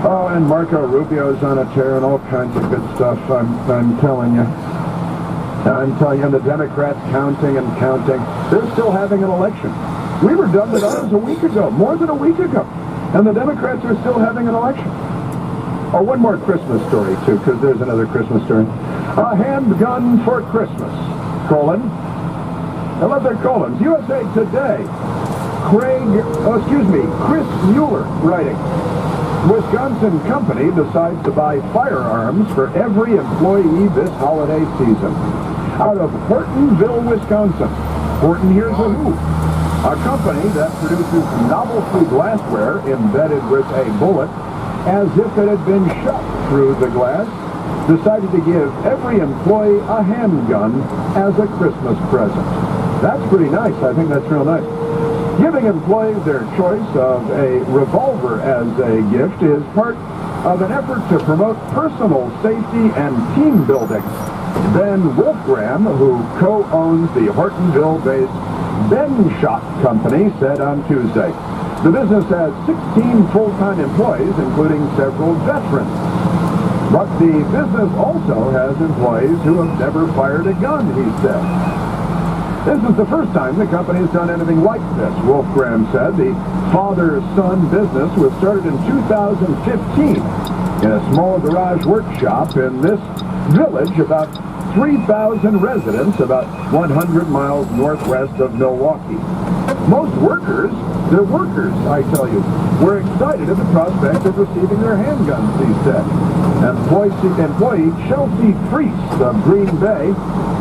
Oh, and Marco Rubio's on a tear and all kinds of good stuff. I'm telling you. I'm telling you, the Democrats counting and counting. They're still having an election. We were done with ours a week ago, more than a week ago. And the Democrats are still having an election. Oh, one more Christmas story, too, because there's another Christmas story. A handgun for Christmas, colon. I love their colons. USA Today. Chris Mueller writing. Wisconsin company decides to buy firearms for every employee this holiday season. Out of Hortonville, Wisconsin. Horton, here's a who. A company that produces novelty glassware embedded with a bullet as if it had been shot through the glass, decided to give every employee a handgun as a Christmas present. That's pretty nice. I think that's real nice. Giving employees their choice of a revolver as a gift is part of an effort to promote personal safety and team building. Ben Wolfgram, who co-owns the Hortonville-based Ben Shot Company, said on Tuesday, the business has 16 full-time employees, including several veterans. But the business also has employees who have never fired a gun, he said. This is the first time the company has done anything like this, Wolfgram said. The father-son business was started in 2015 in a small garage workshop in this village, about 3,000 residents, about 100 miles northwest of Milwaukee. Most workers, they're workers, I tell you, were excited at the prospect of receiving their handguns, he said. Employee Chelsea Priest of Green Bay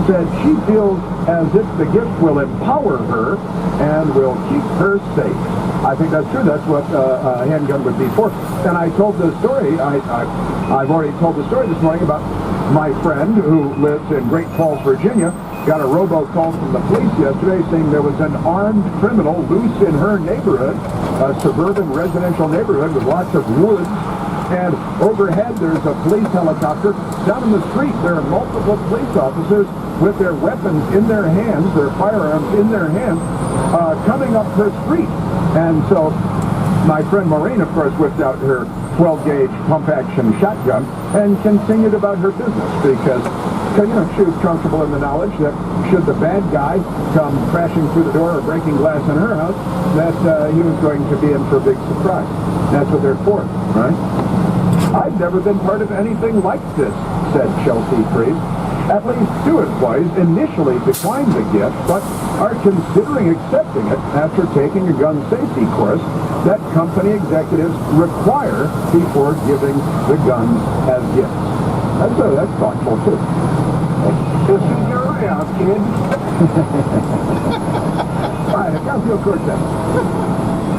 said she feels as if the gift will empower her and will keep her safe. I think that's true. That's what a handgun would be for. And I told the story, I've already told the story this morning about my friend who lives in Great Falls, Virginia, got a robocall from the police yesterday saying there was an armed criminal loose in her neighborhood, a suburban residential neighborhood with lots of woods. And overhead, there's a police helicopter. Down in the street, there are multiple police officers with their weapons in their hands, their firearms in their hands, coming up the street. And so my friend Maureen, of course, whipped out her 12-gauge pump-action shotgun and continued about her business because, you know, she was comfortable in the knowledge that should the bad guy come crashing through the door or breaking glass in her house, that he was going to be in for a big surprise. That's what they're for, right? I've never been part of anything like this, said Chelsea Priest. At least 2 employees initially declined the gift, but are considering accepting it after taking a gun safety course that company executives require before giving the guns as gifts. That's thoughtful, too. Just keep your eye out, kid. All right, Ocasio-Cortez.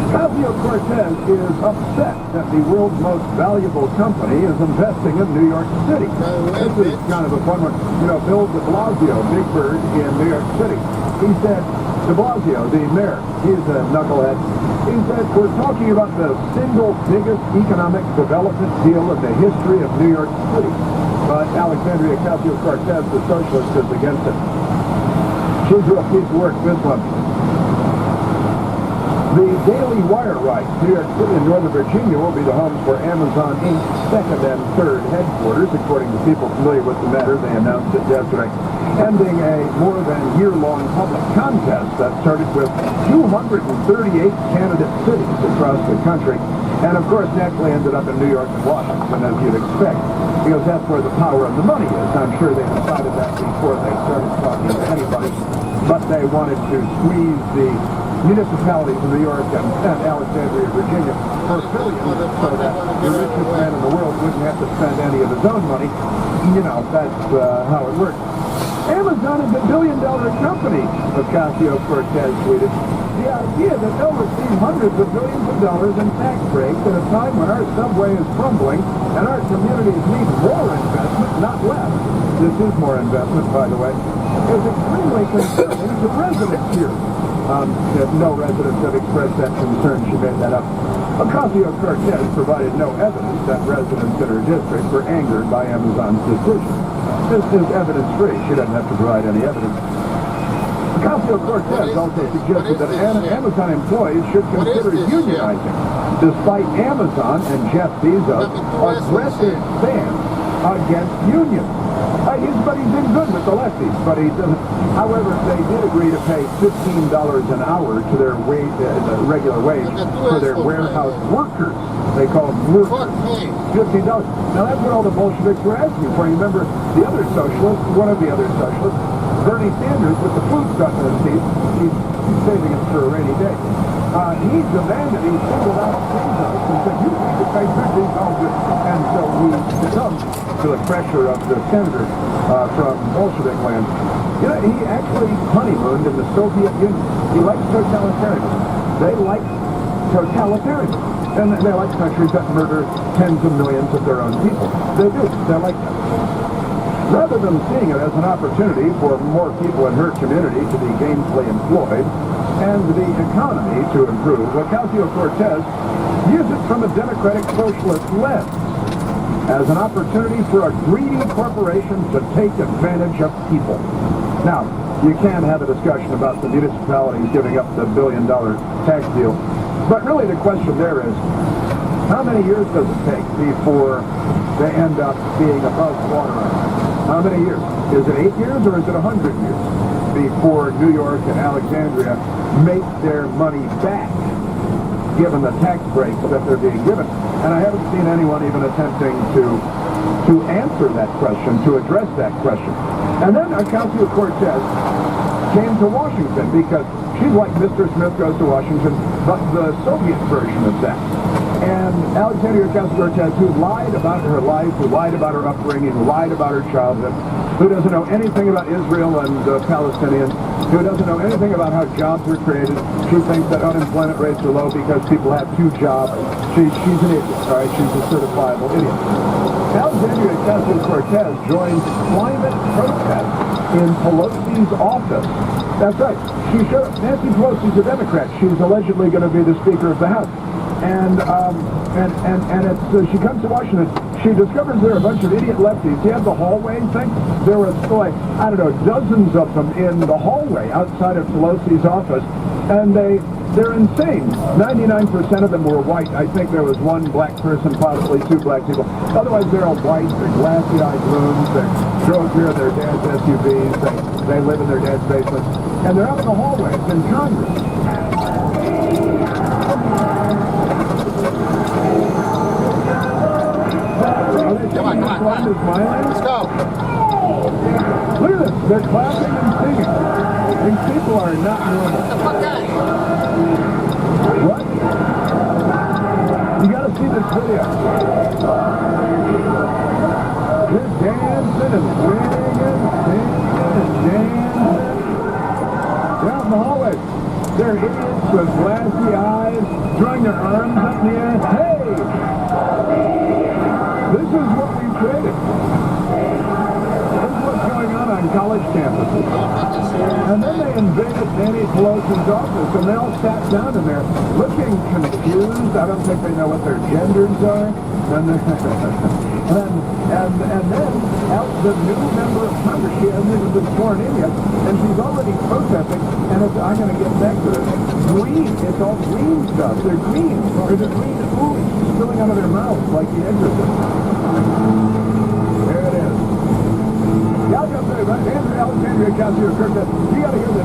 Ocasio-Cortez is upset that the world's most valuable company is investing in New York City. This is kind of a fun one. You know, Bill de Blasio, Big Bird in New York City, he said, de Blasio, the mayor, he's a knucklehead, he said, we're talking about the single biggest economic development deal in the history of New York City. But Alexandria Ocasio-Cortez, the socialist, is against it. She's a real piece of work, this one. The Daily Wire writes, New York City and Northern Virginia will be the homes for Amazon Inc.'s second and third headquarters, according to people familiar with the matter. They announced it yesterday, ending a more than year-long public contest that started with 238 candidate cities across the country, and of course naturally ended up in New York and Washington, as you'd expect, because that's where the power and the money is. I'm sure they decided that before they started talking to anybody, but they wanted to squeeze the municipalities of New York and Alexandria, Virginia, for billions, so that the richest man in the world wouldn't have to spend any of his own money. You know, that's how it works. Amazon is a billion-dollar company, Ocasio-Cortez tweeted. The idea that they'll receive hundreds of billions of dollars in tax breaks at a time when our subway is crumbling and our communities need more investment, not less. This is more investment, by the way. Is extremely concerning to residents here. No residents have expressed that concern. She made that up. Ocasio-Cortez provided no evidence that residents in her district were angered by Amazon's decision. This is evidence-free. She doesn't have to provide any evidence. Ocasio-Cortez also suggested that Amazon employees should consider unionizing, despite Amazon and Jeff Bezos' aggressive stance against unions. But he's been good with the lefties, but he doesn't. However, they did agree to pay $15 an hour to their wage, the regular wage, for their warehouse workers. They call them workers. $15. Now that's what all the Bolsheviks were asking for. You remember the other socialist, one of the other socialists, Bernie Sanders, with the food stuck in his teeth, he's saving it for a rainy day. He demanded, he singled out Bezos and said, you need to pay $15. And so he succumbed to the pressure of the senator from Bolshevik land. You know, he actually honeymooned in the Soviet Union. He likes totalitarianism. They like totalitarianism. And they like countries that murder tens of millions of their own people. They do. They like that. Rather than seeing it as an opportunity for more people in her community to be gainfully employed and the economy to improve, Ocasio-Cortez views it from a democratic socialist lens as an opportunity for a greedy corporation to take advantage of people. Now, you can have a discussion about the municipalities giving up the billion-dollar tax deal, but really the question there is, how many years does it take before they end up being above water? How many years? Is it 8 years or is it 100 years before New York and Alexandria make their money back, given the tax breaks that they're being given? And I haven't seen anyone even attempting to answer that question, to address that question. And then Ocasio-Cortez came to Washington because she's like Mr. Smith Goes to Washington, but the Soviet version of that. And Alexandria Ocasio-Cortez, who lied about her life, who lied about her upbringing, who lied about her childhood, who doesn't know anything about Israel and the Palestinians, who doesn't know anything about how jobs are created. She thinks that unemployment rates are low because people have 2 jobs. She's an idiot, all right? She's a certifiable idiot. Alexandria Ocasio-Cortez joined climate protests in Pelosi's office. That's right. Nancy Pelosi's a Democrat. She's allegedly going to be the Speaker of the House. And she comes to Washington. She discovers there are a bunch of idiot lefties. You have the hallway thing. There were like, I don't know, dozens of them in the hallway outside of Pelosi's office, and they're insane. 99% of them were white. I think there was 1 black person, possibly 2 black people. Otherwise, they're all white. They're glassy-eyed loons. They drove here in their dad's SUVs. They live in their dad's basement. And they're out in the hallway. It's in Congress. Come on. Let's go. Look at this. They're clapping and singing. These people are not normal. Get the fuck out. What? You gotta see this video. They're dancing and swinging and singing and dancing. They're out in the hallway. They're idiots with glassy eyes, throwing their arms up in the air. Hey! This is what we created. This is what's going on college campuses. And then they invaded Nancy Pelosi's office, and they all sat down in there looking confused. I don't think they know what their genders are. And then the new member of Congress, she hasn't even been sworn in yet, and she's already protesting, and I'm going to get back to this. Green, it's all green stuff. They're green. There's a green ooze spilling out of their mouths like the exorcist. There it is. Yeah, I'll tell you, right? Alexandria Ocasio-Cortez, you got to hear this.